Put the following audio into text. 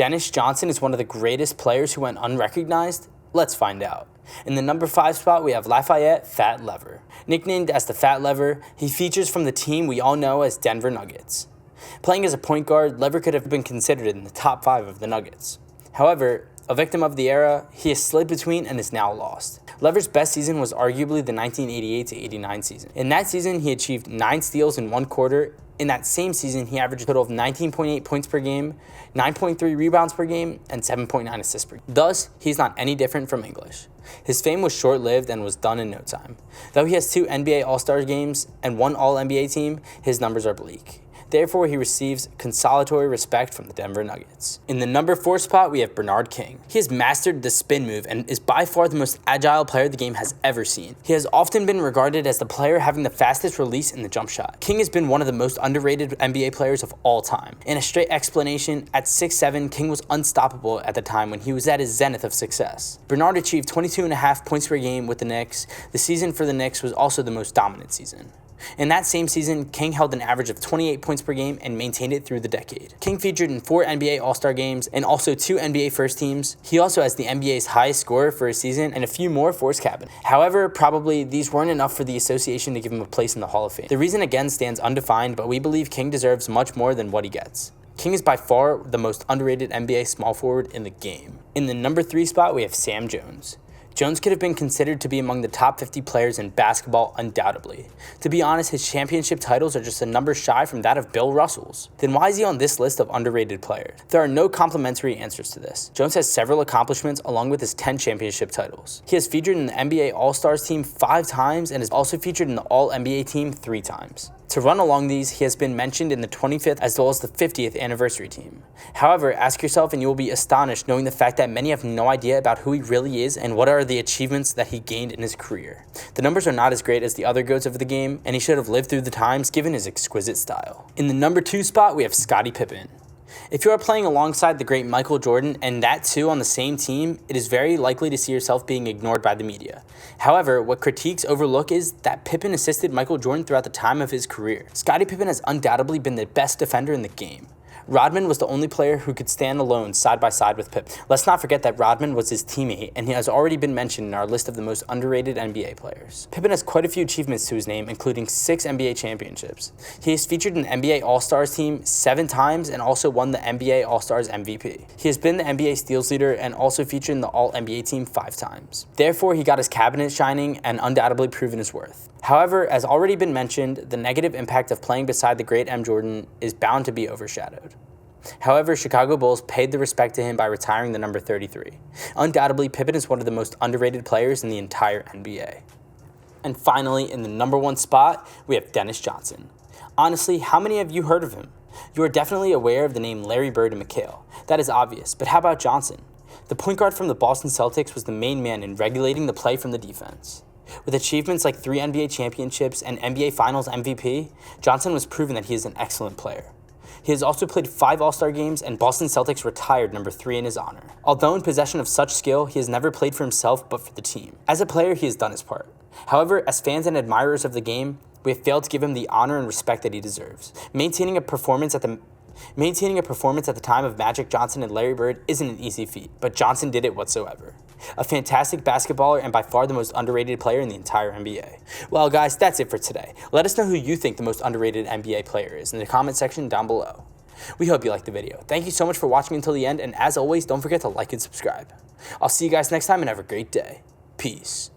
Dennis Johnson is one of the greatest players who went unrecognized? Let's find out. In the number 5 spot, we have Lafayette Fat Lever. Nicknamed as the Fat Lever, he features from the team we all know as Denver Nuggets. Playing as a point guard, Lever could have been considered in the top 5 of the Nuggets. However, a victim of the era, he has slid between and is now lost. Lever's best season was arguably the 1988-89 season. In that season, he achieved 9 steals in one quarter. In that same season, he averaged a total of 19.8 points per game, 9.3 rebounds per game, and 7.9 assists per game. Thus, he's not any different from English. His fame was short-lived and was done in no time. Though he has 2 NBA All-Star games and 1 All-NBA team, his numbers are bleak. Therefore, he receives consolatory respect from the Denver Nuggets. In the number 4 spot, we have Bernard King. He has mastered the spin move and is by far the most agile player the game has ever seen. He has often been regarded as the player having the fastest release in the jump shot. King has been one of the most underrated NBA players of all time. In a straight explanation, at 6'7", King was unstoppable at the time when he was at his zenith of success. Bernard achieved 22.5 points per game with the Knicks. The season for the Knicks was also the most dominant season. In that same season, King held an average of 28 points per game and maintained it through the decade. King featured in 4 NBA All-Star games and also 2 NBA first teams. He also has the NBA's highest scorer for a season and a few more for his cabinet. However, probably these weren't enough for the association to give him a place in the Hall of Fame. The reason again stands undefined, but we believe King deserves much more than what he gets. King is by far the most underrated NBA small forward in the game. In the number 3 spot, we have Sam Jones. Jones could have been considered to be among the top 50 players in basketball undoubtedly. To be honest, his championship titles are just a number shy from that of Bill Russell's. Then why is he on this list of underrated players? There are no complimentary answers to this. Jones has several accomplishments along with his 10 championship titles. He has featured in the NBA All-Stars team 5 times and is also featured in the All-NBA team 3 times. To run along these, he has been mentioned in the 25th as well as the 50th anniversary team. However, ask yourself and you will be astonished knowing the fact that many have no idea about who he really is and what are the achievements that he gained in his career. The numbers are not as great as the other GOATs of the game, and he should have lived through the times given his exquisite style. In the number 2 spot, we have Scottie Pippen. If you are playing alongside the great Michael Jordan, and that too on the same team, it is very likely to see yourself being ignored by the media. However, what critiques overlook is that Pippen assisted Michael Jordan throughout the time of his career. Scottie Pippen has undoubtedly been the best defender in the game. Rodman was the only player who could stand alone side by side with Pippen. Let's not forget that Rodman was his teammate, and he has already been mentioned in our list of the most underrated NBA players. Pippen has quite a few achievements to his name, including 6 NBA championships. He has featured in the NBA All-Stars team 7 times and also won the NBA All-Stars MVP. He has been the NBA steals leader and also featured in the All-NBA team 5 times. Therefore, he got his cabinet shining and undoubtedly proven his worth. However, as already been mentioned, the negative impact of playing beside the great M. Jordan is bound to be overshadowed. However, Chicago Bulls paid the respect to him by retiring the number 33. Undoubtedly, Pippen is one of the most underrated players in the entire NBA. And finally, in the number 1 spot, we have Dennis Johnson. Honestly, how many of you heard of him? You are definitely aware of the name Larry Bird and McHale. That is obvious, but how about Johnson? The point guard from the Boston Celtics was the main man in regulating the play from the defense. With achievements like 3 NBA championships and NBA Finals MVP, Johnson was proven that he is an excellent player. He has also played 5 All-Star games, and Boston Celtics retired number 3 in his honor. Although in possession of such skill, he has never played for himself but for the team. As a player, he has done his part. However, as fans and admirers of the game, we have failed to give him the honor and respect that he deserves. Maintaining a performance at the time of Magic Johnson and Larry Bird isn't an easy feat, but Johnson did it whatsoever. A fantastic basketballer and by far the most underrated player in the entire NBA. Well guys, that's it for today. Let us know who you think the most underrated NBA player is in the comment section down below. We hope you liked the video. Thank you so much for watching until the end, and as always, don't forget to like and subscribe. I'll see you guys next time and have a great day. Peace.